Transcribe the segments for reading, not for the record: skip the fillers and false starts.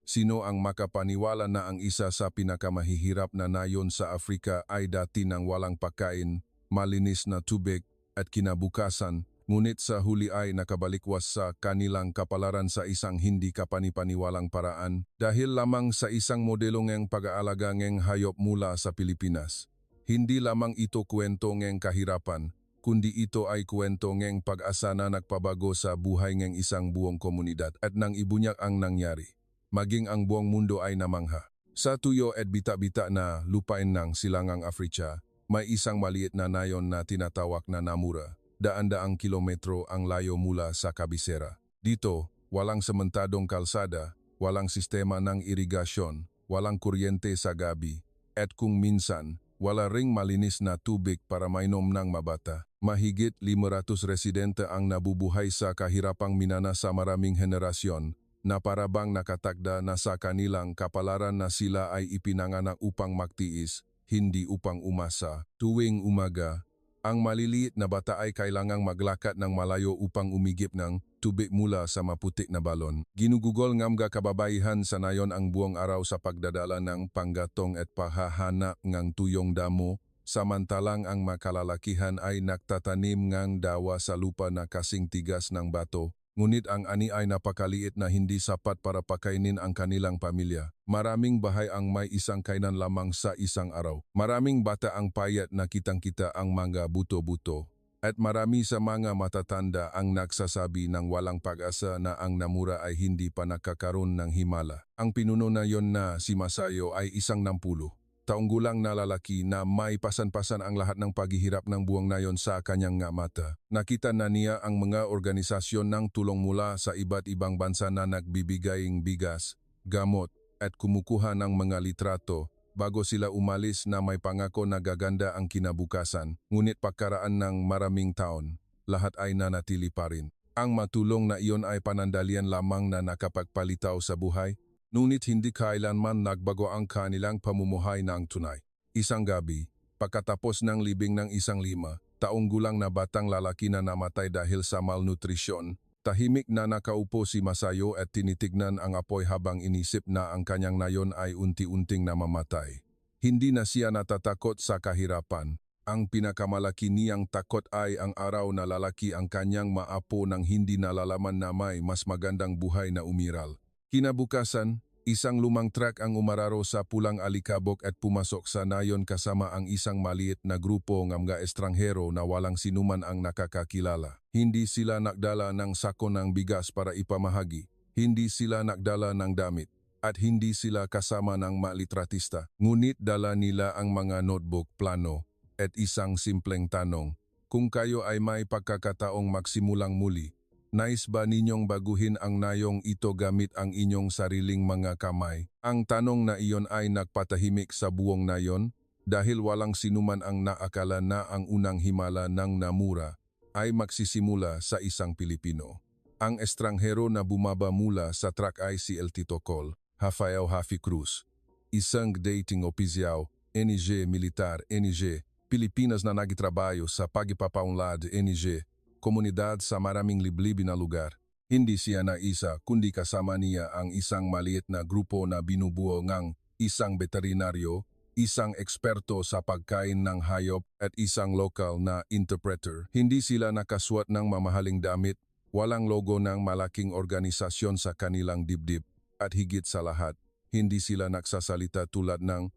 Sino ang makapaniwala na ang isa sa pinakamahihirap na nayon sa Afrika ay dati ng walang pagkain, malinis na tubig at kinabukasan, ngunit sa huli ay nakabalikwas sa kanilang kapalaran sa isang hindi kapanipaniwalang paraan dahil lamang sa isang modelo ng pag-aalaga ng hayop mula sa Pilipinas. Hindi lamang ito kwento ng kahirapan, kundi ito ay kwento ng pag-asa na nagpabago sa buhay ng isang buong komunidad at nang ibunyak ang nangyari. Maging ang buong mundo ay namangha. Sa tuyo at bita-bita na lupain ng silangang Afrika, may isang maliit na nayon na tinatawag na Namura. Daan-daang kilometro ang layo mula sa kabisera. Dito, walang sementadong kalsada, walang sistema ng irigasyon, walang kuryente sa gabi, at kung minsan, wala ring malinis na tubig para mainom ng mabata. Mahigit 500 residente ang nabubuhay sa kahirapang minana sa maraming henerasyon, na parabang nakatakda na sa kanilang kapalaran na sila ay ipinanganak upang magtiis, hindi upang umasa. Tuwing umaga, ang maliliit na bata ay kailangang maglakad ng malayo upang umigip ng tubig mula sa maputik na balon. Ginugugol ng mga kababaihan sa nayon ang buong araw sa pagdadala ng panggatong at pahahana ng tuyong damo, samantalang ang makalalakihan ay nagtatanim ng dawa sa lupa na kasing tigas ng bato. Ngunit ang ani ay napakaliit na hindi sapat para pakainin ang kanilang pamilya. Maraming bahay ang may isang kainan lamang sa isang araw. Maraming bata ang payat na kitang-kita ang mga buto-buto. At marami sa mga matatanda ang nagsasabi ng walang pag-asa na ang Namura ay hindi pa nakakaroon ng himala. Ang pinuno na yon na si Masayo ay isang 60 taong gulang na lalaki na may pasan-pasan ang lahat ng paghihirap ng buong nayon sa kanyang nga mata. Nakita na niya ang mga organisasyon ng tulong mula sa iba't ibang bansa na nagbibigaying bigas, gamot at kumukuha ng mga litrato bago sila umalis na may pangako na gaganda ang kinabukasan. Ngunit pagkaraan ng maraming taon, lahat ay nanatili pa rin. Ang matulong na iyon ay panandalian lamang na nakapagpalitaw sa buhay. Ngunit hindi kailanman nagbago ang kanilang pamumuhay ng tunay. Isang gabi, pagkatapos ng libing ng isang 5 taong gulang na batang lalaki na namatay dahil sa malnutrisyon, tahimik na nakaupo si Masayo at tinitignan ang apoy habang inisip na ang kanyang nayon ay unti-unting namamatay. Hindi na siya natatakot sa kahirapan. Ang pinakamalaki niyang takot ay ang araw na lalaki ang kanyang maapo nang hindi nalalaman na may mas magandang buhay na umiral. Kinabukasan, isang lumang truck ang umararo sa pulang alikabok at pumasok sa nayon kasama ang isang maliit na grupo ng mga estranghero na walang sinuman ang nakakakilala. Hindi sila nagdala ng sako ng bigas para ipamahagi, hindi sila nagdala ng damit, at hindi sila kasama ng malitratista. Ngunit dala nila ang mga notebook, plano, at isang simpleng tanong, kung kayo ay may pagkakataong magsimulang muli, nais ba ninyong baguhin ang nayong ito gamit ang inyong sariling mga kamay? Ang tanong na iyon ay nagpatahimik sa buong nayon dahil walang sinuman ang naakala na ang unang himala ng Namura ay magsisimula sa isang Pilipino. Ang estranghero na bumaba mula sa truck ay si El Tito Col, Rafael Rafi Cruz, isang dating opisyal, NG Militar, NG, Pilipinas na nagtrabaho sa pagpapaunlad NG, komunidad sa maraming liblib na lugar. Hindi siya na isa kundi kasama niya ang isang maliit na grupo na binubuo ng isang veterinaryo, isang eksperto sa pagkain ng hayop at isang lokal na interpreter. Hindi sila nakasuot ng mamahaling damit, walang logo ng malaking organisasyon sa kanilang dibdib, at higit sa lahat, hindi sila nagsasalita tulad ng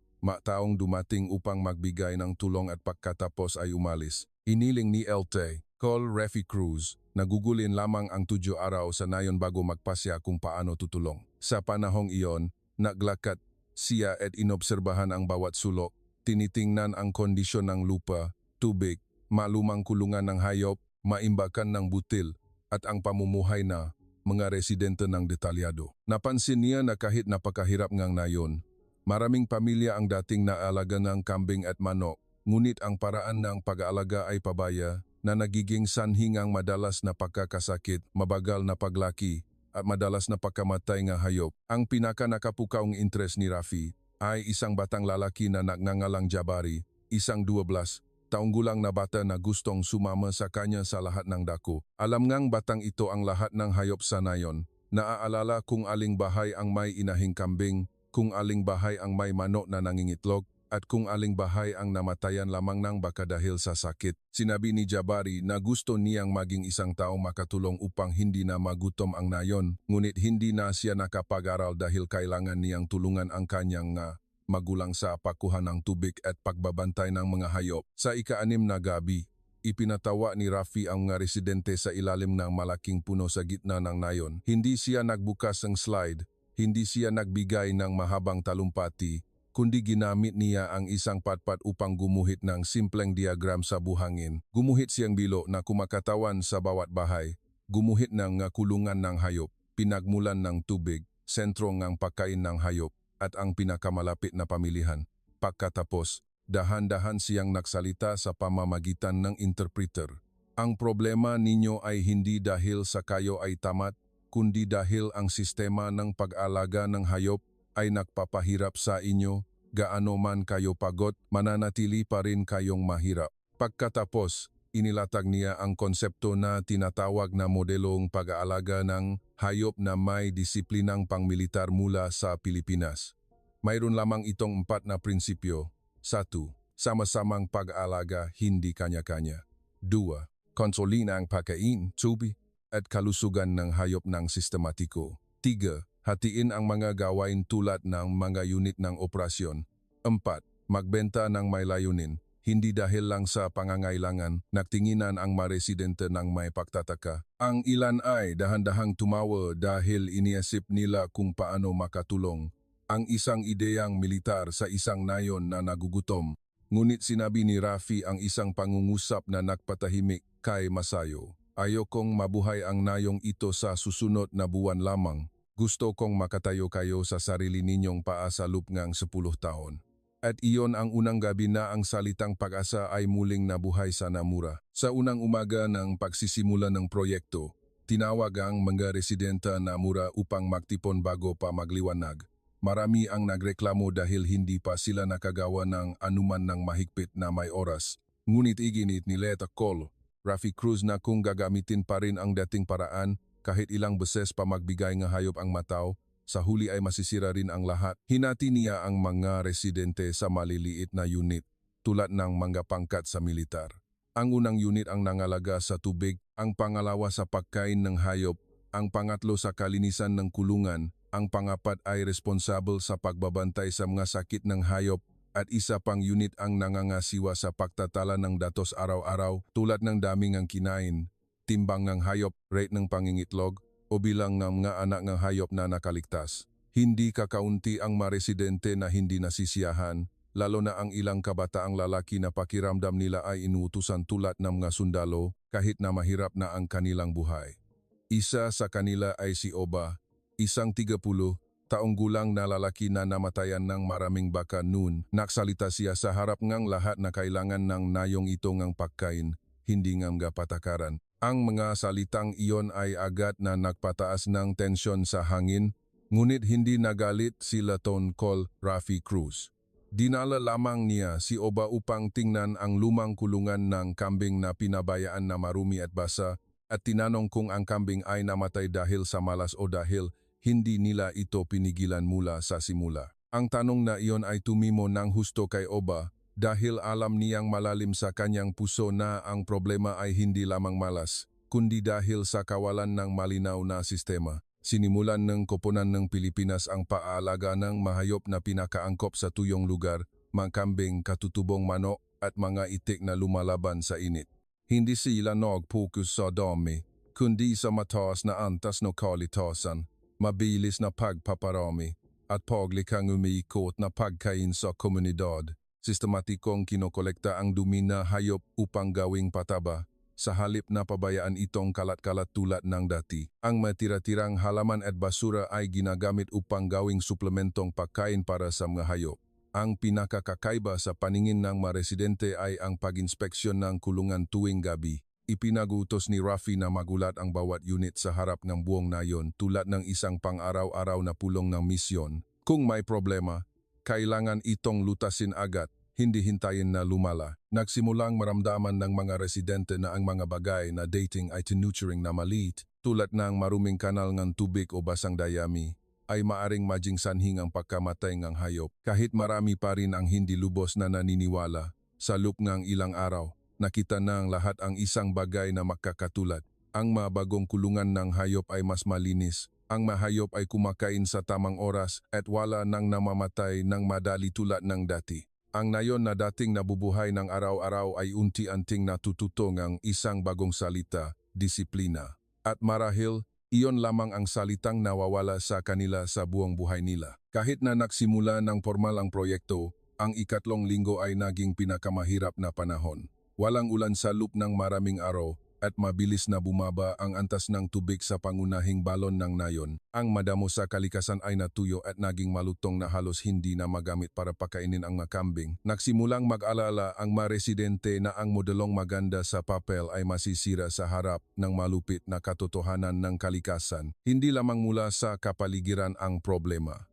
taong dumating upang magbigay ng tulong at pagkatapos ay umalis. Iniling ni LT Col Rafi Cruz, nagugulin lamang ang 7 araw sa nayon bago magpasya kung paano tutulong. Sa panahong iyon, naglakad siya at inobserbahan ang bawat sulok, tinitingnan ang kondisyon ng lupa, tubig, malumang kulungan ng hayop, maimbakan ng butil, at ang pamumuhay na mga residente ng detalyado. Napansin niya na kahit napakahirap ngang nayon, maraming pamilya ang dating naalaga ng kambing at manok, ngunit ang paraan ng pag-aalaga ay pabaya, na nagiging sanhingang madalas na pagkakasakit, mabagal na paglaki, at madalas na pagkamatay ng hayop. Ang pinaka-nakapukaong interes ni Rafi ay isang batang lalaki na nagngangalang Jabari, isang 12 taong gulang na bata na gustong sumama sa kanya sa lahat ng dako. Alam ngang batang ito ang lahat ng hayop sa nayon, Naaalala kung aling bahay ang may inahing kambing, kung aling bahay ang may manok na nangingitlog, at kung aling bahay ang namatayan lamang ng baka dahil sa sakit. Sinabi ni Jabari na gusto niyang maging isang taong makatulong upang hindi na magutom ang nayon, ngunit hindi na siya nakapag-aral dahil kailangan niyang tulungan ang kanyang magulang sa pagkuha ng tubig at pagbabantay ng mga hayop. Sa ika-6 na gabi, ipinatawa ni Rafi ang mga residente sa ilalim ng malaking puno sa gitna ng nayon. Hindi siya nagbukas ng slide, hindi siya nagbigay ng mahabang talumpati, kundi ginamit niya ang isang patpat upang gumuhit ng simpleng diagram sa buhangin. Gumuhit siyang bilo na kumakatawan sa bawat bahay, gumuhit ng kulungan ng hayop, pinagmulan ng tubig, sentro ng pagkain ng hayop, at ang pinakamalapit na pamilihan. Pagkatapos, dahan-dahan siyang nagsalita sa pamamagitan ng interpreter. Ang problema ninyo ay hindi dahil sa kayo ay tamad, kundi dahil ang sistema ng pag-alaga ng hayop ay nagpapahirap sa inyo, gaano man kayo pagod, mananatili pa rin kayong mahirap. Pagkatapos, inilatag niya ang konsepto na tinatawag na modelong pag-aalaga ng hayop na may disiplinang pangmilitar mula sa Pilipinas. Mayroon lamang itong 4 na prinsipyo. 1. Sama-samang pag-aalaga, hindi kanya-kanya. 2. Konsolina ang pagkain, tubig, at kalusugan ng hayop ng sistematiko. 3. Hatiin ang mga gawain tulad ng mga unit ng operasyon. 4. Magbenta ng may layunin, hindi dahil lang sa pangangailangan, nagtinginan ang mga residente ng may pagtataka. Ang ilan ay dahan-dahang tumawa dahil iniisip nila kung paano makatulong ang isang ideyang militar sa isang nayon na nagugutom. Ngunit sinabi ni Rafi ang isang pangungusap na nagpatahimik kay Masayo. Ayokong mabuhay ang nayong ito sa susunod na buwan lamang. Gusto kong makatayo kayo sa sarili ninyong paa sa loob ng 10 taon. At iyon ang unang gabi na ang salitang pag-asa ay muling nabuhay sa Namura. Sa unang umaga ng pagsisimula ng proyekto, tinawag ang mga residente Namura upang magtipon bago pa magliwanag. Marami ang nagreklamo dahil hindi pa sila nakagawa ng anuman ng mahigpit na may oras. Ngunit iginit ni Leta Cole, Rafi Cruz na kung gagamitin pa rin ang dating paraan, kahit ilang beses pa magbigay ng hayop ang mataw, sa huli ay masisira rin ang lahat. Hinati niya ang mga residente sa maliliit na unit, tulad ng mga pangkat sa militar. Ang unang unit ang nangalaga sa tubig, ang pangalawa sa pagkain ng hayop, ang pangatlo sa kalinisan ng kulungan, ang pangapat ay responsable sa pagbabantay sa mga sakit ng hayop, at isa pang unit ang nangangasiwa sa pagtatala ng datos araw-araw tulad ng daming ang kinain, timbang ng hayop, rate ng pangingitlog, o bilang ng mga anak ng hayop na nakaligtas. Hindi kakaunti ang mga residente na hindi nasisiyahan, lalo na ang ilang kabataang lalaki na pakiramdam nila ay inuutusan tulad ng mga sundalo kahit na mahirap na ang kanilang buhay. Isa sa kanila ay si Oba, isang 30 taong gulang na lalaki na namatayan ng maraming baka noon. Nagsalita siya sa harap ng lahat na kailangan ng nayong ito ng pagkain, hindi ng mga patakaran. Ang mga salitang iyon ay agad na nagpataas ng tensyon sa hangin, ngunit hindi nagalit si Laton Col Rafi Cruz. Dinala lamang niya si Oba upang tingnan ang lumang kulungan ng kambing na pinabayaan na marumi at basa, at tinanong kung ang kambing ay namatay dahil sa malas o dahil hindi nila ito pinigilan mula sa simula. Ang tanong na iyon ay tumimo ng husto kay Oba, dahil alam niyang malalim sa kanyang puso na ang problema ay hindi lamang malas, kundi dahil sa kawalan ng malinaw na sistema. Sinimulan ng koponan ng Pilipinas ang paalaga ng mahayop na pinakaangkop sa tuyong lugar, mga kambing, katutubong manok, at mga itik na lumalaban sa init. Hindi sila nag-focus sa dami, kundi sa mataas na antas ng kalitasan, mabilis na pagpaparami, at paglikang umiikot na pagkain sa komunidad. Sistematikong kinokolekta ang dumi na hayop upang gawing pataba, sa halip na pabayaan itong kalat-kalat tulad ng dati. Ang matira-tirang halaman at basura ay ginagamit upang gawing suplementong pagkain para sa mga hayop. Ang pinakakakaiba sa paningin ng mga residente ay ang pag-inspeksyon ng kulungan tuwing gabi. Ipinagutos ni Rafi na magulat ang bawat unit sa harap ng buong nayon tulad ng isang pang-araw-araw na pulong ng misyon. Kung may problema, kailangan itong lutasin agad, hindi hintayin na lumala. Nagsimulang maramdaman ng mga residente na ang mga bagay na dating ay tinuturing na maliit, tulad ng maruming kanal ng tubig o basang dayami, ay maaring maging sanhi ang pagkamatay ng hayop. Kahit marami pa rin ang hindi lubos na naniniwala, sa loob ng ilang araw, nakita na ang lahat ang isang bagay na magkakatulad. Ang mabagong kulungan ng hayop ay mas malinis. Ang mahayop ay kumakain sa tamang oras at wala nang namamatay ng madali tulad ng dati. Ang nayon na dating nabubuhay ng araw-araw ay unti-unting natututo ng isang bagong salita, disiplina. At marahil, iyon lamang ang salitang nawawala sa kanila sa buong buhay nila. Kahit na nagsimula ng formal ang proyekto, ang ikatlong linggo ay naging pinakamahirap na panahon. Walang ulan sa loob ng maraming araw at mabilis na bumaba ang antas ng tubig sa pangunahing balon ng nayon. Ang madamo sa kalikasan ay natuyo at naging malutong na halos hindi na magamit para pakainin ang mga kambing. Nagsimulang mag-alala ang mga residente na ang modelong maganda sa papel ay masisira sa harap ng malupit na katotohanan ng kalikasan. Hindi lamang mula sa kapaligiran ang problema.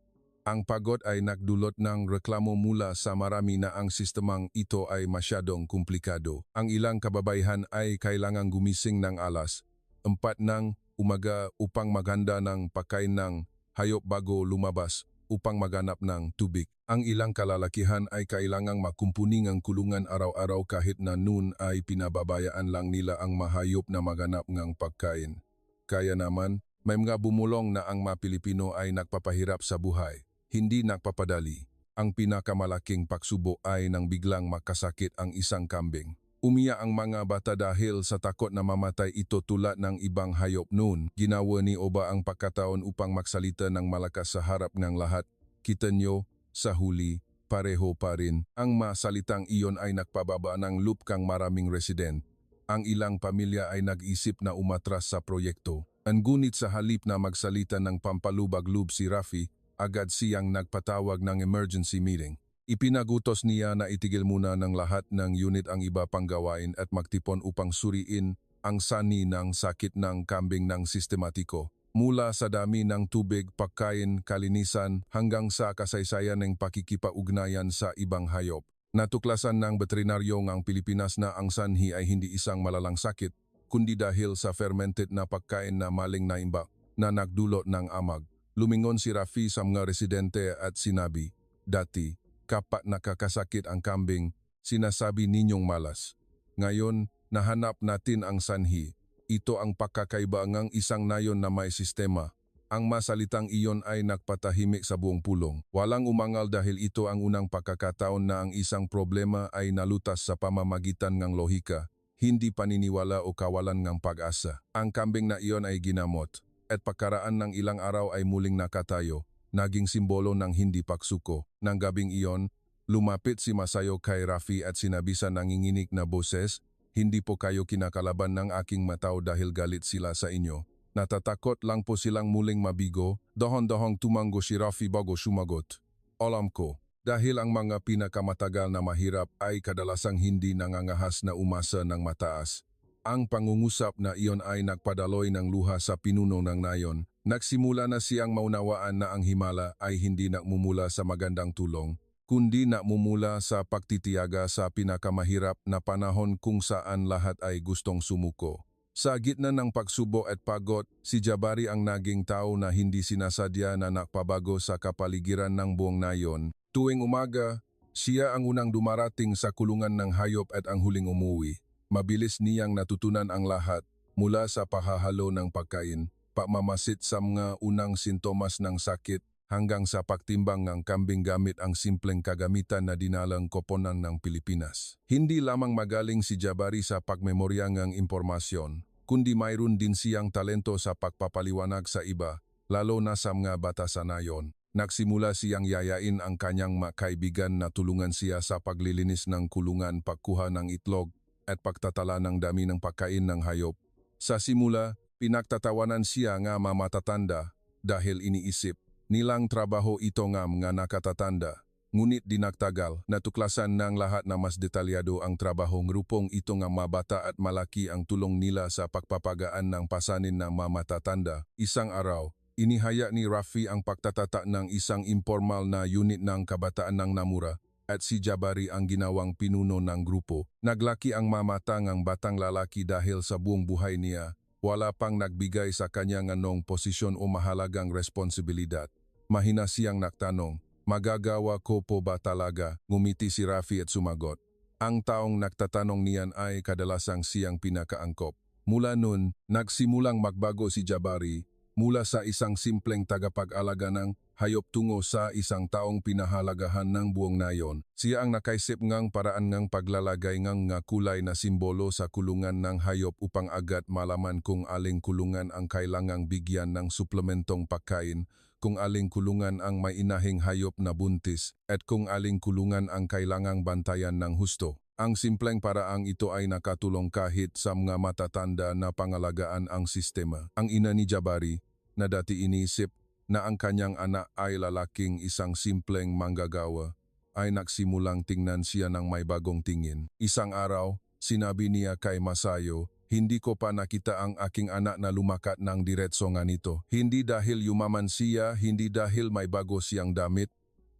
Ang pagod ay nagdulot ng reklamo mula sa marami na ang sistemang ito ay masyadong komplikado. Ang ilang kababaihan ay kailangang gumising ng alas 4 ng umaga upang maghanda ng pagkain ng hayop bago lumabas upang maghanap ng tubig. Ang ilang kalalakihan ay kailangang makumpuni ng kulungan araw-araw kahit na noon ay pinababayaan lang nila ang mahayop na maghanap ng pagkain. Kaya naman, may mga bumulong na ang mga Pilipino ay nagpapahirap sa buhay. Hindi nagpapadali. Ang pinakamalaking pagsubok ay nang biglang makasakit ang isang kambing. Umiyak ang mga bata dahil sa takot na mamatay ito tulad ng ibang hayop noon. Ginawa ni Oba ang pagkataon upang magsalita ng malakas sa harap ng lahat. Kita nyo, sa huli, pareho pa rin. Ang masalitang iyon ay nagpababa ng loob kang maraming resident. Ang ilang pamilya ay nag-isip na umatras sa proyekto. Ngunit sa halip na magsalita ng pampalubag-loob si Rafi, agad siyang nagpatawag ng emergency meeting. Ipinagutos niya na itigil muna ng lahat ng unit ang iba pang gawain at magtipon upang suriin ang sani ng sakit ng kambing ng sistematiko. Mula sa dami ng tubig, pagkain, kalinisan hanggang sa kasaysayan ng pakikipag-ugnayan sa ibang hayop. Natuklasan ng veterinaryo ng Pilipinas na ang sanhi ay hindi isang malalang sakit, kundi dahil sa fermented na pagkain na maling naimbak na nagdulot ng amag. Lumingon si Rafi sa mga residente at sinabi, "Dati, kapag nakakasakit ang kambing, sinasabi ninyong malas. Ngayon, nahanap natin ang sanhi. Ito ang pagkakaiba ng isang nayon na may sistema." Ang masalitang iyon ay nagpatahimik sa buong pulong. Walang umangal dahil ito ang unang pagkakataon na ang isang problema ay nalutas sa pamamagitan ng lohika, hindi paniniwala o kawalan ng pag-asa. Ang kambing na iyon ay ginamot. At pagkaraan ng ilang araw ay muling nakatayo, naging simbolo ng hindi pagsuko. Nang gabing iyon, lumapit si Masayo kay Rafi at sinabi sa nanginginig na boses, "Hindi po kayo kinakalaban ng aking matao dahil galit sila sa inyo. Natatakot lang po silang muling mabigo." Dahon-dahong tumango si Rafi bago sumagot, "Alam ko, dahil ang mga pinakamatagal na mahirap ay kadalasang hindi nangangahas na umasa ng mataas." Ang pangungusap na iyon ay nagpadaloy ng luha sa pinuno ng nayon. Nagsimula na siyang maunawaan na ang himala ay hindi nagmumula sa magandang tulong, kundi nagmumula sa pagtitiyaga sa pinakamahirap na panahon kung saan lahat ay gustong sumuko. Sa gitna ng pagsubok at pagod, si Jabari ang naging tao na hindi sinasadya na nakpabago sa kapaligiran ng buong nayon. Tuwing umaga, siya ang unang dumarating sa kulungan ng hayop at ang huling umuwi. Mabilis niyang natutunan ang lahat mula sa pahahalo ng pagkain, pagmamasid sa mga unang sintomas ng sakit hanggang sa pagtimbang ng kambing gamit ang simpleng kagamitan na dinalang koponan ng Pilipinas. Hindi lamang magaling si Jabari sa pagmemorya ng impormasyon, kundi mayroon din siyang talento sa pagpapaliwanag sa iba, lalo na sa mga bata sa nayon. Nagsimula siyang yayain ang kanyang makaibigan na tulungan siya sa paglilinis ng kulungan, pagkuha ng itlog, at pagtatala ng dami ng pagkain ng hayop. Sa simula, pinagtatawanan siya nga matatanda dahil iniisip nilang trabaho ito nga mga nakatatanda. Ngunit di nagtagal, natuklasan ng lahat na mas detalyado ang trabaho ng grupong ito nga mabata at malaki ang tulong nila sa pagpapagaan ng pasanin ng matatanda. Isang araw, inihaya ni Rafi ang pagtatata ng isang informal na unit ng kabataan ng Namura at si Jabari ang ginawang pinuno ng grupo. Naglaki ang mamata ng batang lalaki dahil sa buong buhay niya wala pang nagbigay sa kanya nganong posisyon o mahalagang responsibilidad. Mahina siyang nagtanong, magagawa ko po ba talaga? Ngumiti si Rafi at sumagot. Ang taong nagtatanong niyan ay kadalasang siyang pinakaangkop. Mula nun, nagsimulang magbago si Jabari mula sa isang simpleng tagapag-alaga ng hayop tungo sa isang taong pinahalagahan ng buong nayon. Siya ang nakaisip ngang paraan ngang paglalagay ngang nga kulay na simbolo sa kulungan ng hayop upang agad malaman kung aling kulungan ang kailangang bigyan ng suplementong pagkain, kung aling kulungan ang may inahing hayop na buntis, at kung aling kulungan ang kailangang bantayan ng husto. Ang simpleng paraang ito ay nakatulong kahit sa mga matatanda na pangalagaan ang sistema. Ang ina ni Jabari, na dati iniisip na ang kanyang anak ay lalaking isang simpleng manggagawa, ay nagsimulang tingnan siya ng may bagong tingin. Isang araw, sinabi niya kay Masayo, hindi ko pa nakita ang aking anak na lumakat ng diretso nga nito. Hindi dahil yumaman siya, hindi dahil may bago siyang damit,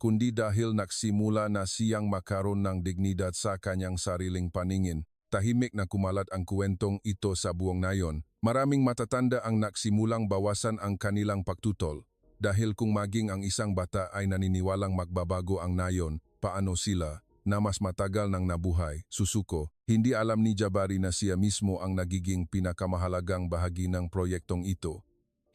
kundi dahil nagsimula na siyang makaroon ng dignidad sa kanyang sariling paningin. Tahimik na kumalat ang kwentong ito sa buong nayon. Maraming matatanda ang nagsimulang bawasan ang kanilang pagtutol. Dahil kung maging ang isang bata ay naniniwalang magbabago ang nayon, paano sila, na mas matagal nang nabuhay, susuko? Hindi alam ni Jabari na siya mismo ang nagiging pinakamahalagang bahagi ng proyektong ito.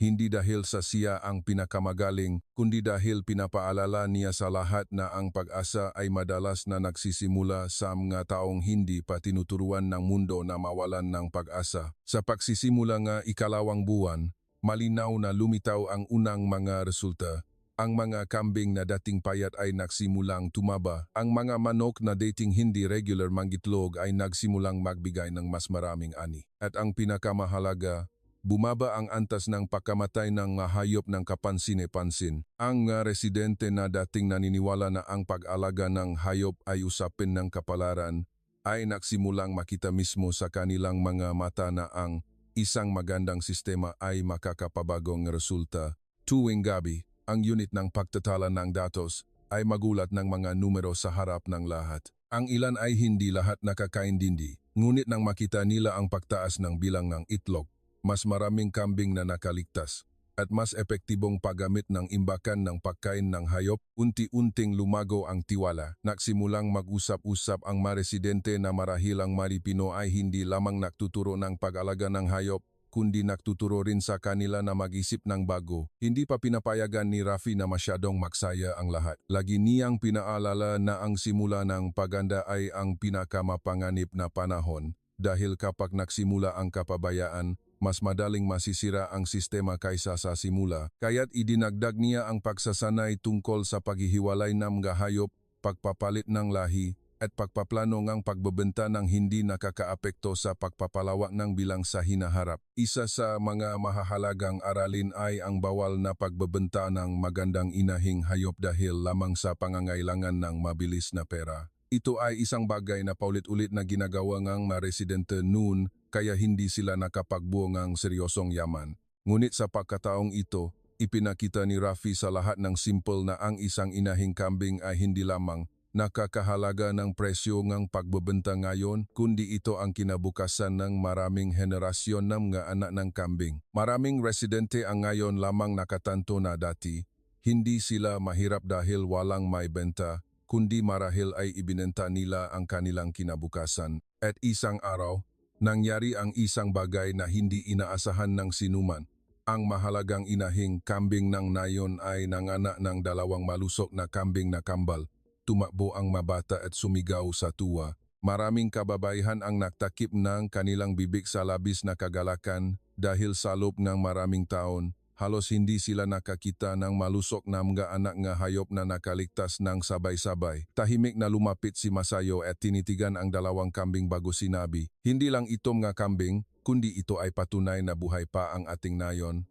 Hindi dahil sa siya ang pinakamagaling, kundi dahil pinapaalala niya sa lahat na ang pag-asa ay madalas na nagsisimula sa mga taong hindi pa tinuturuan ng mundo na mawalan ng pag-asa. Sa pagsisimula nga ikalawang buwan, malinaw na lumitaw ang unang mga resulta. Ang mga kambing na dating payat ay nagsimulang tumaba. Ang mga manok na dating hindi regular mangitlog ay nagsimulang magbigay ng mas maraming ani. At ang pinakamahalaga, bumaba ang antas ng pagkamatay ng mga hayop ng kapansin-pansin. Ang mga residente na dating naniniwala na ang pag-alaga ng hayop ay usapin ng kapalaran ay nagsimulang makita mismo sa kanilang mga mata na ang isang magandang sistema ay makakapabagong resulta. Tuwing gabi, ang unit ng pagtatala ng datos ay magulat ng mga numero sa harap ng lahat. Ang ilan ay hindi lahat nakakaintindi, ngunit nang makita nila ang pagtaas ng bilang ng itlog, mas maraming kambing na nakaligtas, at mas epektibong paggamit ng imbakan ng pagkain ng hayop, unti-unting lumago ang tiwala. Nagsimulang mag-usap-usap ang mga residente na marahil ang Maripino ay hindi lamang nagtuturo ng pag-alaga ng hayop, kundi nagtuturo rin sa kanila na mag-isip ng bago. Hindi pa pinapayagan ni Rafi na masyadong magsaya ang lahat. Lagi niyang pinaalala na ang simula ng paganda ay ang pinakamapanganib na panahon, dahil kapag nagsimula ang kapabayaan, mas madaling masisira ang sistema kaysa sa simula. Kaya't idinagdag niya ang pagsasanay tungkol sa paghihiwalay ng mga hayop, pagpapalit ng lahi, at pagpaplano ngang pagbebenta ng hindi nakakaapekto sa pagpapalawak ng bilang sa hinaharap. Isa sa mga mahahalagang aralin ay ang bawal na pagbebenta ng magandang inahing hayop dahil lamang sa pangangailangan ng mabilis na pera. Ito ay isang bagay na paulit-ulit na ginagawa ngang mga residente noon, kaya hindi sila nakapagbuo ng seryosong yaman. Ngunit sa pagkataong ito, ipinakita ni Rafi sa lahat ng simple na ang isang inahing kambing ay hindi lamang nakakahalaga ng presyo ng pagbebenta ngayon, kundi ito ang kinabukasan ng maraming henerasyon ng mga anak ng kambing. Maraming residente ang ngayon lamang nakatanto na dati, hindi sila mahirap dahil walang may benta, kundi marahil ay ibinenta nila ang kanilang kinabukasan. At isang araw, nangyari ang isang bagay na hindi inaasahan ng sinuman. Ang mahalagang inahing kambing ng nayon ay nanganak ng dalawang malusok na kambing na kambal. Tumakbo ang mabata at sumigaw sa tuwa. Maraming kababaihan ang nagtakip ng kanilang bibig sa labis na kagalakan dahil sa loob ng maraming taon, halos hindi sila nakakita ng malusok na mga anak nga hayop na nakaligtas ng sabay-sabay. Tahimik na lumapit si Masayo at tinitigan ang dalawang kambing bago sinabi, hindi lang ito mga kambing, kundi ito ay patunay na buhay pa ang ating nayon.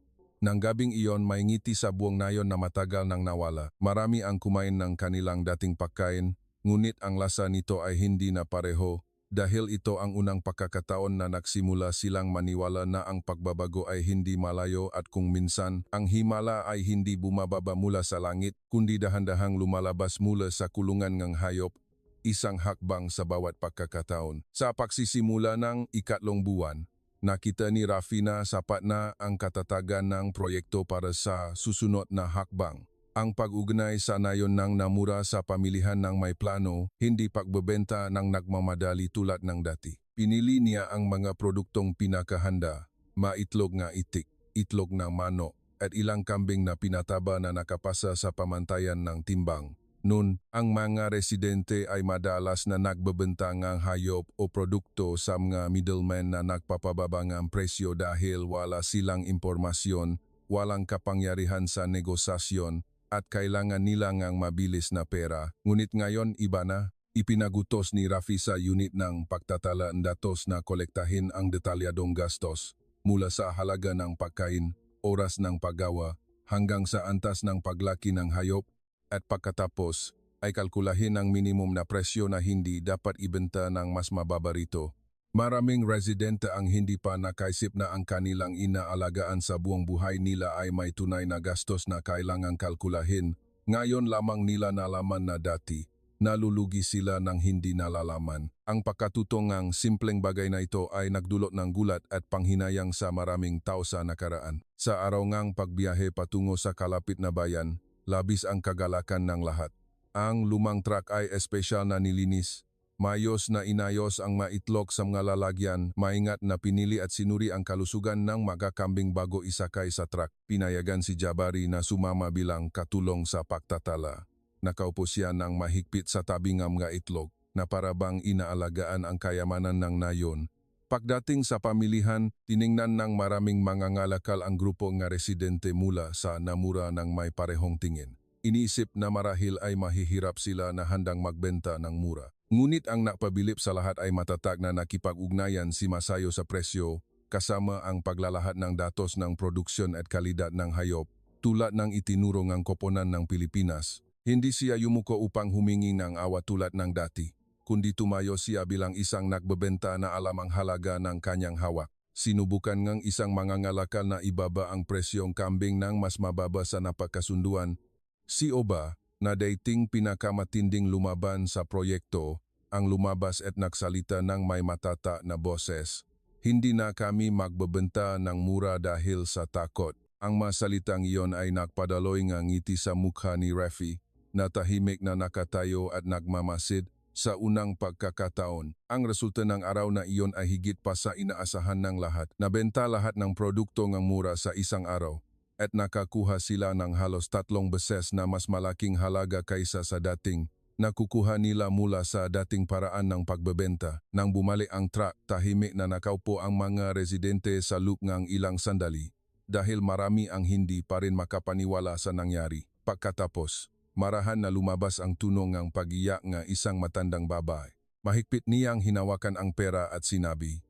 Nang gabing iyon may ngiti sa buong nayon na matagal nang nawala. Marami ang kumain ng kanilang dating pagkain, ngunit ang lasa nito ay hindi na pareho dahil ito ang unang pagkakataon na nagsimula silang maniwala na ang pagbabago ay hindi malayo at kung minsan ang himala ay hindi bumababa mula sa langit kundi dahan-dahang lumalabas mula sa kulungan ng hayop, isang hakbang sa bawat pagkakataon. Sa pagsisimula ng ikatlong buwan, Nakita ni Rafi na sapat na ang katatagan ng proyekto para sa susunod na hakbang. Ang pag-ugnay sa nayon ng Namura sa pamilihan ng may plano, hindi pagbebenta ng nagmamadali tulad ng dati. Pinili niya ang mga produktong pinakahanda, maitlog nga itik, itlog ng manok, at ilang kambing na pinataba na nakapasa sa pamantayan ng timbang. Noon, ang mga residente ay madalas na nagbebenta ng hayop o produkto sa mga middleman na nagpapababa ng presyo dahil wala silang impormasyon, walang kapangyarihan sa negosasyon, at kailangan nila ng mabilis na pera. Ngunit ngayon iba na, ipinagutos ni Rafi sa unit ng pagtatala ng datos na kolektahin ang detalyadong gastos mula sa halaga ng pagkain, oras ng paggawa, hanggang sa antas ng paglaki ng hayop, at pagkatapos ay kalkulahin ang minimum na presyo na hindi dapat ibenta ng mas mababa rito. Maraming residente ang hindi pa nakaisip na ang kanilang inaalagaan sa buong buhay nila ay may tunay na gastos na kailangang kalkulahin. Ngayon lamang nila nalaman na dati, nalulugi sila ng hindi nalalaman. Ang pagkatutong ng simpleng bagay na ito ay nagdulot ng gulat at panghinayang sa maraming tao sa nakaraan. Sa araw ngang pagbiyahe patungo sa kalapit na bayan, labis ang kagalakan ng lahat. Ang lumang truck ay espesyal na nilinis. Mayos na inayos ang maitlog sa mga lalagyan, maingat na pinili at sinuri ang kalusugan ng mga kambing bago isakay sa truck. Pinayagan si Jabari na sumama bilang katulong sa pagtatala. Nakaupo siya ng mahigpit sa tabi ng mga itlog na parabang inaalagaan ang kayamanan ng nayon. Pagdating sa pamilihan, tiningnan ng maraming mangangalakal ang grupo ng residente mula sa Namura ng may parehong tingin. Iniisip na marahil ay mahihirap sila na handang magbenta ng mura. Ngunit ang nakpabilip sa lahat ay matatag na nakipag-ugnayan si Masayo sa presyo, kasama ang paglalahat ng datos ng produksyon at kalidad ng hayop, tulad ng itinuro ng koponan ng Pilipinas. Hindi siya yumuko upang humingi ng awa tulad ng dati, kundi tumayo siya bilang isang nagbebenta na alam ang halaga ng kanyang hawak. Sinubukan ng isang mangangalakal na ibaba ang presyong kambing ng mas mababa sa napagkasunduan. Si Oba, na dating pinakamatinding lumaban sa proyekto, ang lumabas at nagsalita ng may matata na boses. Hindi na kami magbebenta ng mura dahil sa takot. Ang masalitang iyon ay nagpadaloy ng ngiti sa mukha ni Rafi, na tahimik na nakatayo at nagmamasid. Sa unang pagkakataon, ang resulta ng araw na iyon ay higit pa sa inaasahan ng lahat. Nabenta lahat ng produkto ng mura sa isang araw at nakakuha sila ng halos 3 beses na mas malaking halaga kaysa sa dating nakukuha nila mula sa dating paraan ng pagbebenta. Nang bumalik ang truck, tahimik na nakaupo ang mga residente sa loop ng ilang sandali dahil marami ang hindi pa rin makapaniwala sa nangyari. Pagkatapos, marahan na lumabas ang tunog ng pag-iyak ng isang matandang babae. Mahigpit niyang hinawakan ang pera at sinabi,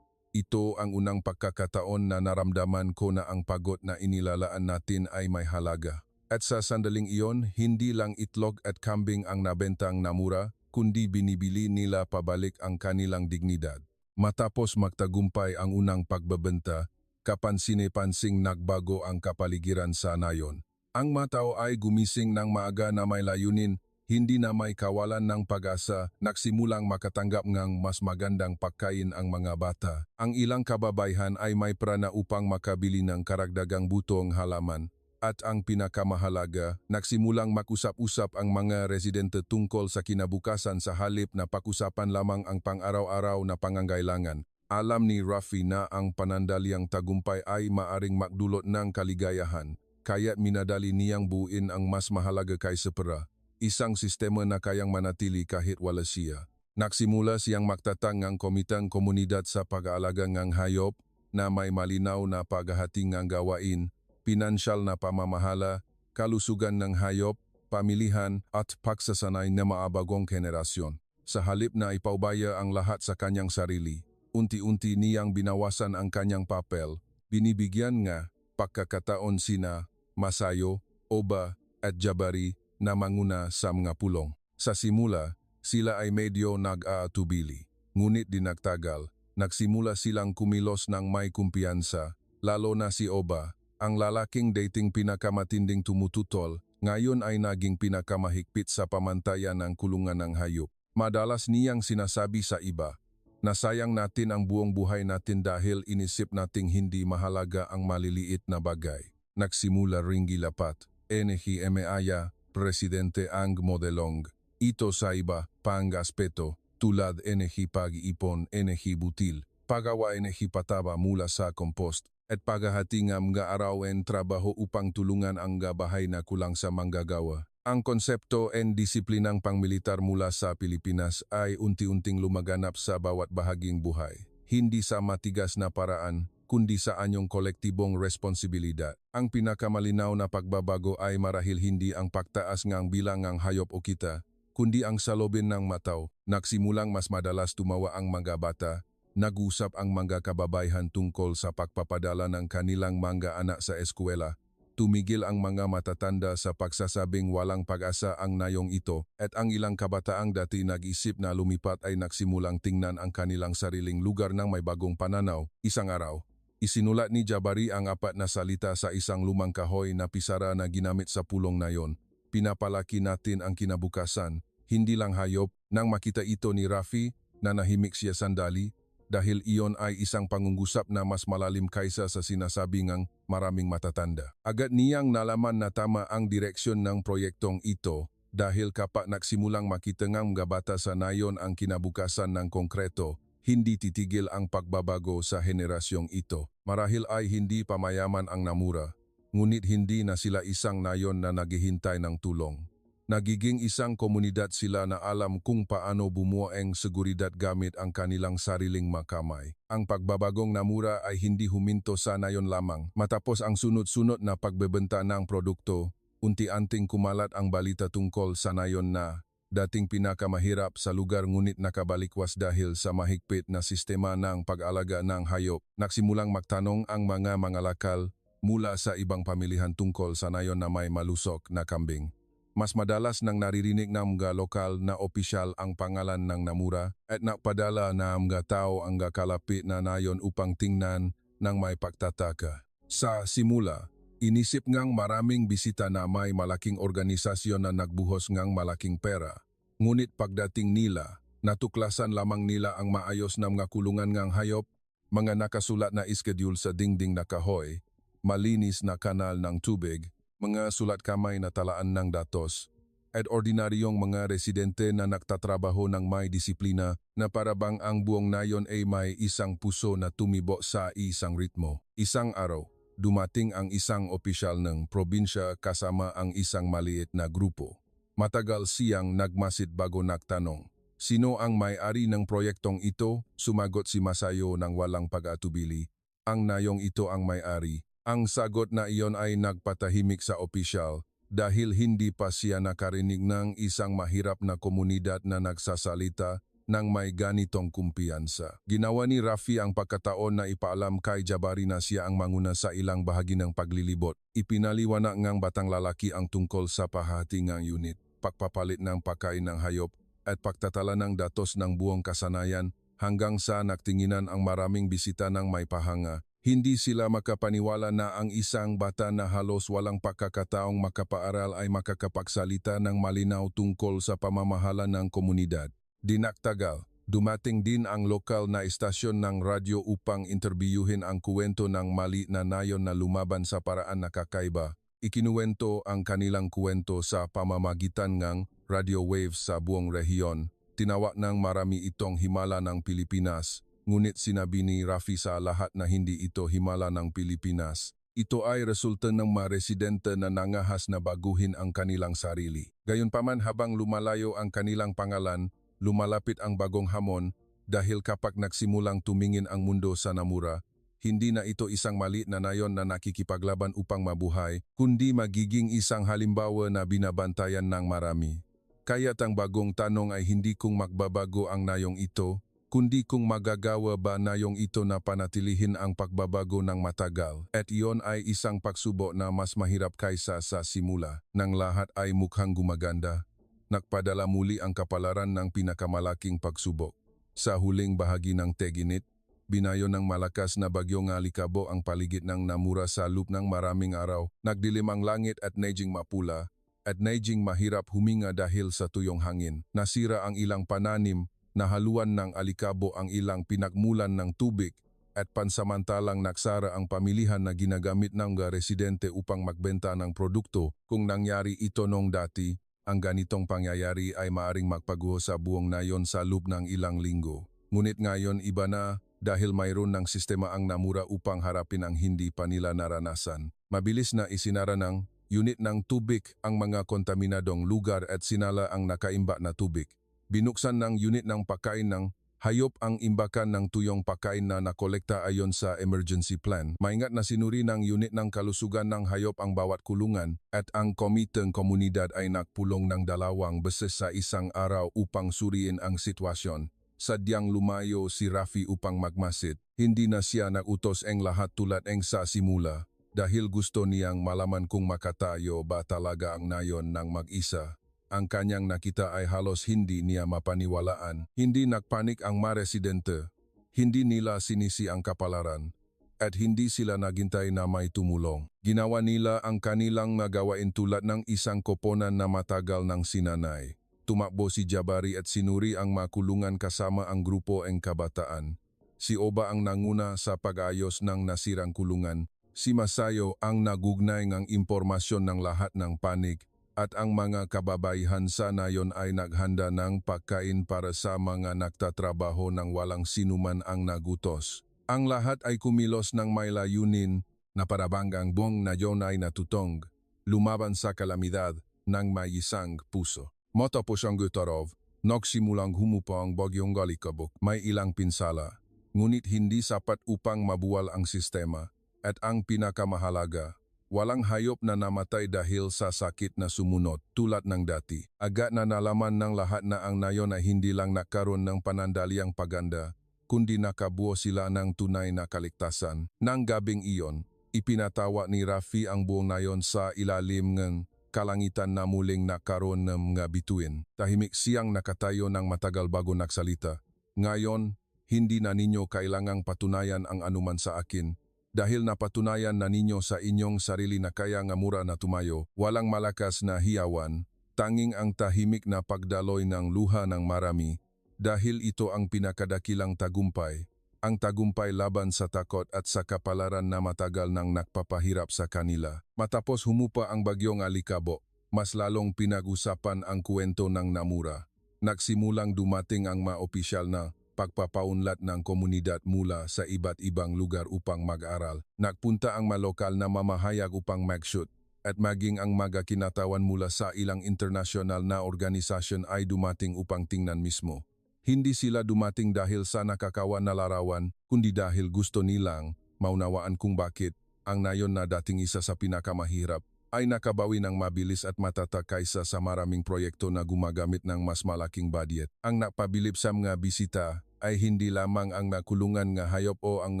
"Ito ang unang pagkakataon na naramdaman ko na ang pagod na inilalaan natin ay may halaga." At sa sandaling iyon, hindi lang itlog at kambing ang nabentang namura, kundi binibili nila pabalik ang kanilang dignidad. Matapos magtagumpay ang unang pagbebenta, kapansin-pansing nagbago ang kapaligiran sa nayon. Ang matao ay gumising ng maaga na may layunin, hindi na may kawalan ng pag-asa, nagsimulang makatanggap ng mas magandang pagkain ang mga bata. Ang ilang kababayan ay may prana upang makabili ng karagdagang butong halaman. At ang pinakamahalaga, nagsimulang mag-usap-usap ang mga residente tungkol sa kinabukasan sa halip na pakusapan lamang ang pang-araw-araw na pangangailangan. Alam ni Rafi na ang panandaliang tagumpay ay maaring magdulot ng kaligayahan. Kaya't minadali niyang buuin ang mas mahalaga kaysa pera, isang sistema na kayang manatili kahit wala siya. Nagsimula siyang magtatag ng komiteng komunidad sa pag-aalaga ng hayop na may malinaw na paghahati ng gawain, pinansyal na pamamahala, kalusugan ng hayop, pamilihan at pagsasanay ng maabagong henerasyon. Sa halip na ipaubaya ang lahat sa kanyang sarili, unti-unti niyang binawasan ang kanyang papel, binibigyan nga pagkakataon sina Masayo, Oba at Jabari na manguna sa mga pulong. Sa simula, sila ay medyo nag-aatubili. Ngunit di nagtagal, nagsimula silang kumilos ng may kumpiyansa, lalo na si Oba, ang lalaking dating pinakamatinding tumututol, ngayon ay naging pinakamahigpit sa pamantayan ng kulungan ng hayop. Madalas niyang sinasabi sa iba, Nasayang natin ang buong buhay natin dahil inisip nating hindi mahalaga ang maliliit na bagay. Nagsimula ring gilapat, enehi emeaya, presidente ang modelong. Ito sa iba, pang aspeto, tulad enehi pag-iipon, enehi butil, pagawa enehi pataba mula sa compost, at paghahati ng mga arawen trabaho upang tulungan ang bahay na kulang sa manggagawa. Ang konsepto and disiplinang pangmilitar mula sa Pilipinas ay unti-unting lumaganap sa bawat bahaging buhay. Hindi sa matigas na paraan, kundi sa anyong kolektibong responsibilidad. Ang pinakamalinaw na pagbabago ay marahil hindi ang pagtaas ng bilang ng hayop o kita, kundi ang salobin ng mataw. Nagsimulang mas madalas tumawa ang mga bata, nag-usap ang mga kababayan tungkol sa pagpapadala ng kanilang mga anak sa eskwela, tumigil ang mga matatanda sa pagsasabing walang pag-asa ang nayong ito, at ang ilang kabataang dati nag-isip na lumipat ay nagsimulang tingnan ang kanilang sariling lugar ng may bagong pananaw. Isang araw, isinulat ni Jabari ang 4 na salita sa isang lumang kahoy na pisara na ginamit sa pulong na yon. Pinapalaki natin ang kinabukasan, hindi lang hayop. Nang makita ito ni Rafi, nanahimik siya sandali, dahil iyon ay isang pangungusap na mas malalim kaysa sa sinasabi ng maraming matatanda. Agad niyang nalaman na tama ang direksyon ng proyektong ito dahil kapag nagsimulang makita ng mga bata sa nayon ang kinabukasan ng konkreto, hindi titigil ang pagbabago sa henerasyong ito. Marahil ay hindi pa mayaman ang namura, ngunit hindi na sila isang nayon na naghihintay ng tulong. Nagiging isang komunidad sila na alam kung paano bumuo ang seguridad gamit ang kanilang sariling makamay. Ang pagbabagong namura ay hindi huminto sa nayon lamang. Matapos ang sunod-sunod na pagbebenta ng produkto, unti-unting kumalat ang balita tungkol sa nayon na dating pinakamahirap sa lugar ngunit nakabalikwas dahil sa mahigpit na sistema ng pag-alaga ng hayop. Nagsimulang magtanong ang mga mangalakal mula sa ibang pamilihan tungkol sa nayon na may malusok na kambing. Mas madalas nang naririnig ng mga lokal na opisyal ang pangalan ng namura at napadala na mga tao ang kalapit na nayon upang tingnan ng may pagtataka. Sa simula, inisip ngang maraming bisita na may malaking organisasyon na nagbuhos ngang malaking pera. Ngunit pagdating nila, natuklasan lamang nila ang maayos na mga kulungan ngang hayop, mga nakasulat na iskediul sa dingding na kahoy, malinis na kanal ng tubig, mga sulat kamay na talaan ng datos, at ordinaryong mga residente na nagtatrabaho ng may disiplina na parabang ang buong nayon ay may isang puso na tumibo sa isang ritmo. Isang araw, dumating ang isang opisyal ng probinsya kasama ang isang maliit na grupo. Matagal siyang nagmasid bago nagtanong, sino ang may-ari ng proyektong ito? Sumagot si Masayo ng walang pag-atubili. Ang nayong ito ang may-ari. Ang sagot na iyon ay nagpatahimik sa opisyal dahil hindi pa siya nakarinig ng isang mahirap na komunidad na nagsasalita ng may ganitong kumpiyansa. Ginawa ni Rafi ang pagkataon na ipaalam kay Jabari na siya ang manguna sa ilang bahagi ng paglilibot. Ipinaliwanag ng batang lalaki ang tungkol sa pahati ng unit, pagpapalit ng pagkain ng hayop at pagtatala ng datos ng buong kasanayan hanggang sa nagtinginan ang maraming bisita ng may pahanga. Hindi sila makapaniwala na ang isang bata na halos walang pagkakataong makapaaral ay makakapagsalita ng malinaw tungkol sa pamamahala ng komunidad. Di nagtagal, dumating din ang lokal na istasyon ng radyo upang interbiyuhin ang kuwento ng mali na nayon na lumaban sa paraan na kakaiba. Ikinuwento ang kanilang kuwento sa pamamagitan ng radio waves sa buong rehiyon. Tinawag ng marami itong himala ng Pilipinas. Ngunit sinabi ni Rafi sa lahat na hindi ito himala ng Pilipinas. Ito ay resulta ng mga residente na nangahas na baguhin ang kanilang sarili. Gayunpaman habang lumalayo ang kanilang pangalan, lumalapit ang bagong hamon dahil kapag nagsimulang tumingin ang mundo sa namura, hindi na ito isang maliit na nayon na nakikipaglaban upang mabuhay, kundi magiging isang halimbawa na binabantayan ng marami. Kaya't ang bagong tanong ay hindi kung magbabago ang nayong ito, kundi kung magagawa ba nayong ito na panatilihin ang pagbabago ng matagal. At iyon ay isang pagsubo na mas mahirap kaysa sa simula. Nang lahat ay mukhang gumaganda, nagpadala muli ang kapalaran ng pinakamalaking pagsubok. Sa huling bahagi ng Teginit, binayo ng malakas na bagyong alikabo ang paligid ng namura sa loop ng maraming araw. Nagdilim ang langit at naging mapula, at naging mahirap huminga dahil sa tuyong hangin. Nasira ang ilang pananim, nahaluan ng alikabo ang ilang pinagmulan ng tubig at pansamantalang naksara ang pamilihan na ginagamit ng mga residente upang magbenta ng produkto. Kung nangyari ito noong dati, ang ganitong pangyayari ay maaring magpaguho sa buong nayon sa loob ng ilang linggo. Ngunit ngayon iba na dahil mayroon ng sistema ang Namura upang harapin ang hindi pa nila naranasan. Mabilis na isinara ng unit ng tubig ang mga kontaminadong lugar at sinala ang nakaimba na tubig. Binuksan ng unit ng pagkain ng hayop ang imbakan ng tuyong pagkain na nakolekta ayon sa emergency plan. Maingat na sinuri ng unit ng kalusugan ng hayop ang bawat kulungan at ang komiteng komunidad ay nagpulong ng 2 beses sa isang araw upang suriin ang sitwasyon. Sadyang lumayo si Rafi upang magmasid. Hindi na siya nagutos ang lahat tulad ng sa simula dahil gusto niyang malaman kung makatayo ba talaga ang nayon ng mag-isa. Ang kanyang nakita ay halos hindi niya mapaniwalaan. Hindi nagpanik ang mga residente, hindi nila sinisi ang kapalaran, at hindi sila naghintay na may tumulong. Ginawa nila ang kanilang gawain tulad ng isang koponan na matagal ng sinanay. Tumakbo si Jabari at sinuri ang makulungan kasama ang grupo ng kabataan. Si Oba ang nanguna sa pag-ayos ng nasirang kulungan. Si Masayo ang nagugnay ng impormasyon ng lahat ng panig. At ang mga kababaihan sa nayon ay naghanda ng pagkain para sa mga nagtatrabaho ng walang sinuman ang nagutos. Ang lahat ay kumilos ng may layunin na parabanggang buong nayon ay natutong, lumaban sa kalamidad ng may isang puso. Matapos ang Gutarov, nagsimulang humupa ang bagyong Alikabok. May ilang pinsala, ngunit hindi sapat upang mabuwal ang sistema at ang pinakamahalaga, walang hayop na namatay dahil sa sakit na sumunod tulad ng dati. Agad na nalaman ng lahat na ang nayon ay hindi lang nagkaroon ng panandaliang paganda, kundi nakabuo sila ng tunay na kaligtasan. Nang gabing iyon, ipinatawa ni Rafi ang buong nayon sa ilalim ng kalangitan na muling nakaroon ng mga bituin. Tahimik siyang nakatayo ng matagal bago nagsalita. Ngayon, hindi na ninyo kailangang patunayan ang anuman sa akin, dahil napatunayan na ninyo sa inyong sarili na kaya nga mura na tumayo, walang malakas na hiyawan, tanging ang tahimik na pagdaloy ng luha ng marami, dahil ito ang pinakadakilang tagumpay, ang tagumpay laban sa takot at sa kapalaran na matagal nang nagpapahirap sa kanila. Matapos humupa ang bagyong Alikabo, mas lalong pinag-usapan ang kwento ng Namura. Nagsimulang dumating ang mga opisyal na pagpapaunlad ng komunidad mula sa iba't ibang lugar upang mag-aral. Nagpunta ang malokal na mamahayag upang mag-shoot at maging ang mga kinatawan mula sa ilang internasyonal na organisasyon ay dumating upang tingnan mismo. Hindi sila dumating dahil sa nakakawan na larawan, kundi dahil gusto nilang maunawaan kung bakit ang nayon na dating isa sa pinakamahirap ay nakabawi ng mabilis at matatag kaysa sa maraming proyekto na gumagamit ng mas malaking budget. Ang napabilib sa mga bisita ay hindi lamang ang nakulungan nga hayop o ang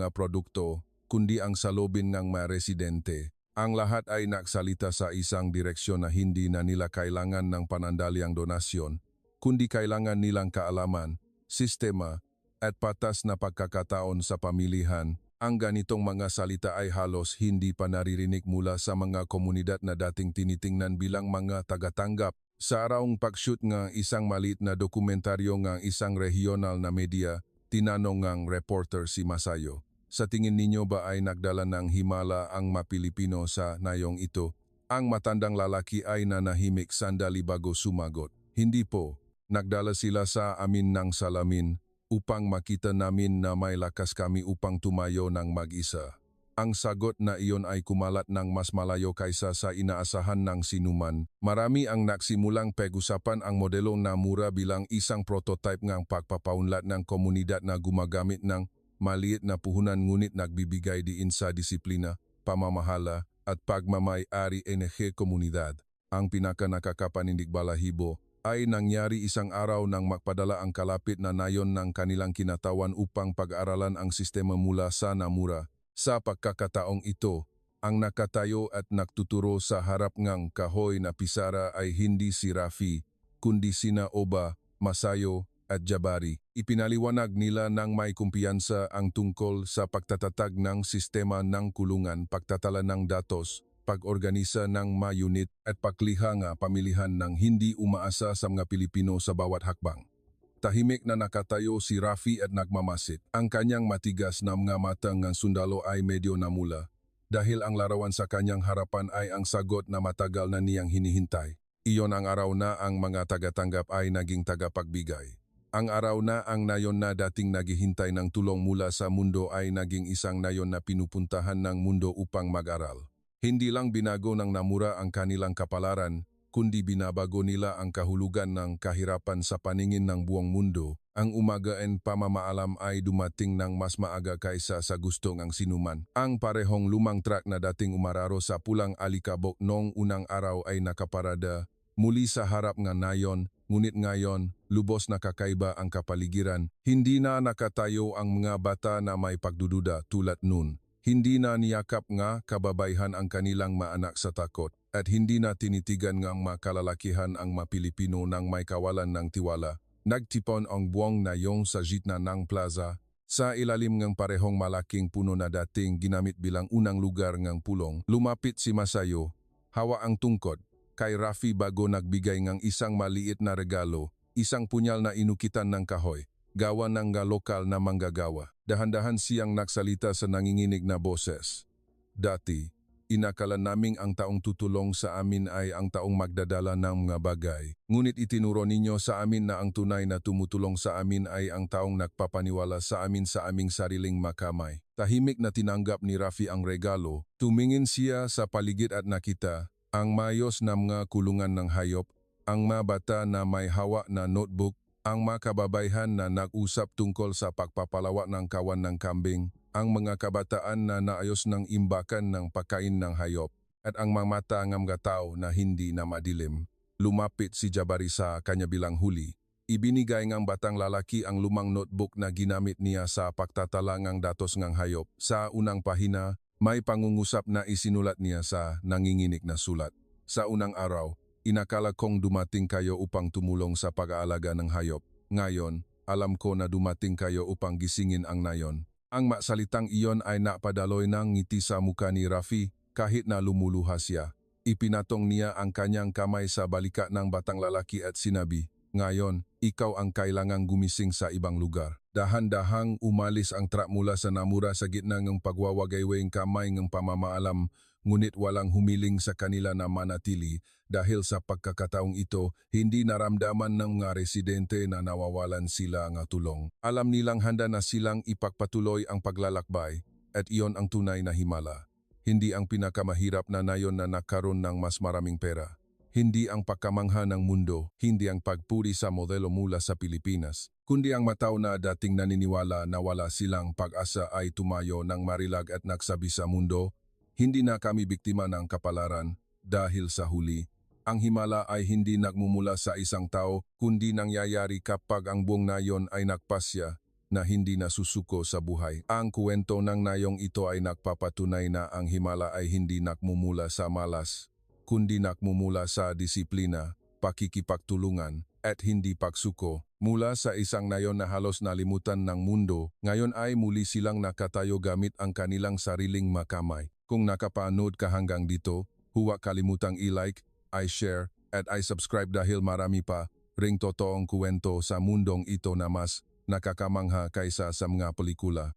produkto, kundi ang salobin ng mga residente. Ang lahat ay nagsalita sa isang direksyon na hindi na nila kailangan ng panandaliang donasyon, kundi kailangan nilang kaalaman, sistema, at patas na pagkakataon sa pamilihan. Ang ganitong mga salita ay halos hindi pa naririnig mula sa mga komunidad na dating tinitingnan bilang mga tagatanggap. Sa arawng pag-shoot ng isang maliit na dokumentaryo ng isang regional na media, tinanong ng reporter si Masayo, sa tingin ninyo ba ay nagdala ng himala ang mga Pilipino sa nayong ito? Ang matandang lalaki ay nanahimik sandali bago sumagot. Hindi po, nagdala sila sa amin ng salamin, upang makita namin na may lakas kami upang tumayo ng mag-isa. Ang sagot na iyon ay kumalat ng mas malayo kaysa sa inaasahan ng sinuman. Marami ang nagsimulang pag-usapan ang modelong Namura bilang isang prototype ng pagpapaunlad ng komunidad na gumagamit ng maliit na puhunan ngunit nagbibigay diin sa disiplina, pamamahala at pagmamay-ari ng komunidad. Ang pinaka-nakakapanindig balahibo ay nangyari isang araw nang magpadala ang kalapit na nayon ng kanilang kinatawan upang pag-aralan ang sistema mula sa Namura. Sa pagkakataong ito, ang nakatayo at nagtuturo sa harap ng kahoy na pisara ay hindi si Rafi, kundi sina Oba, Masayo at Jabari. Ipinaliwanag nila ng may kumpiyansa ang tungkol sa pagtatatag ng sistema ng kulungan, pagtatala ng datos, pag-organisa ng mga unit at pakliha nga pamilihan ng hindi umaasa sa mga Pilipino sa bawat hakbang. Tahimik na nakatayo si Rafi at nagmamasid. Ang kanyang matigas na mga mata ng sundalo ay medyo namula dahil ang larawan sa kanyang harapan ay ang sagot na matagal na niyang hinihintay. Iyon ang araw na ang mga tagatanggap ay naging tagapagbigay. Ang araw na ang nayon na dating naghihintay ng tulong mula sa mundo ay naging isang nayon na pinupuntahan ng mundo upang mag-aral. Hindi lang binago ng Namura ang kanilang kapalaran, kundi binabago nila ang kahulugan ng kahirapan sa paningin ng buong mundo. Ang umaga and pamamaalam ay dumating ng mas maaga kaysa sa gusto ng sinuman. Ang parehong lumang truck na dating umararo sa pulang alikabok noong unang araw ay nakaparada muli sa harap ng nayon, ngunit ngayon, lubos na kakaiba ang kapaligiran. Hindi na nakatayo ang mga bata na may pagdududa tulad nun. Hindi na niyakap nga kababayhan ang kanilang maanak sa takot at hindi na tinitigan ng makalalakihan ang mga Pilipino ng may kawalan ng tiwala. Nagtipon ang buong nayong sa gitna ng plaza sa ilalim ng parehong malaking puno na dating ginamit bilang unang lugar ng pulong. Lumapit si Masayo, hawa ang tungkod, kay Rafi bago nagbigay ng isang maliit na regalo, isang punyal na inukitan ng kahoy, gawa ng lokal na manggagawa. Dahan-dahan siyang nagsalita sa nanginginig na boses. Dati, inakala naming ang taong tutulong sa amin ay ang taong magdadala ng mga bagay. Ngunit itinuro ninyo sa amin na ang tunay na tumutulong sa amin ay ang taong nagpapaniwala sa amin sa aming sariling makamay. Tahimik na tinanggap ni Rafi ang regalo, tumingin siya sa paligid at nakita ang mayos na mga kulungan ng hayop, ang mga bata na may hawa na notebook, ang mga kababayhan na nag-usap tungkol sa pagpapalawa ng kawan ng kambing, ang mga kabataan na naayos ng imbakan ng pagkain ng hayop, at ang mga mata ng mga tao na hindi na madilim. Lumapit si Jabari sa kanya bilang huli. Ibinigay ng batang lalaki ang lumang notebook na ginamit niya sa pagtatala ng datos ng hayop. Sa unang pahina, may pangungusap na isinulat niya sa nanginginig na sulat. Sa unang araw, inakala kong dumating kayo upang tumulong sa pag-aalaga ng hayop. Ngayon, alam ko na dumating kayo upang gisingin ang nayon. Ang maksalitang iyon ay napadaloy ng ngiti sa muka ni Rafi kahit na lumuluha siya. Ipinatong niya ang kanyang kamay sa balika ng batang lalaki at sinabi, "Ngayon, ikaw ang kailangang gumising sa ibang lugar." Dahan-dahang umalis ang truck mula sa Namura sa gitna ng pagwawagayweng kamay ng pamamaalam, ngunit walang humiling sa kanila na manatili dahil sa pagkakataong ito, hindi naramdaman ng mga residente na nawawalan sila ng tulong. Alam nilang handa na silang ipagpatuloy ang paglalakbay at iyon ang tunay na himala. Hindi ang pinakamahirap na nayon na nagkaroon ng mas maraming pera. Hindi ang pagkamangha ng mundo, hindi ang pagpuri sa modelo mula sa Pilipinas, kundi ang matao na dating naniniwala na wala silang pag-asa ay tumayo ng marilag at nagsabi sa mundo, "Hindi na kami biktima ng kapalaran dahil sa huli." Ang himala ay hindi nagmumula sa isang tao, kundi nangyayari kapag ang buong nayon ay nagpasya na hindi nasusuko sa buhay. Ang kwento ng nayong ito ay nagpapatunay na ang himala ay hindi nagmumula sa malas, kundi nagmumula sa disiplina, pakikipagtulungan, at hindi pagsuko. Mula sa isang nayon na halos nalimutan ng mundo, ngayon ay muli silang nakatayo gamit ang kanilang sariling makamay. Kung nakapanood ka hanggang dito, huwag kalimutang i-like, i-share, at i-subscribe dahil marami pa ring totoong kwento sa mundong ito na mas nakakamangha kaysa sa mga pelikula.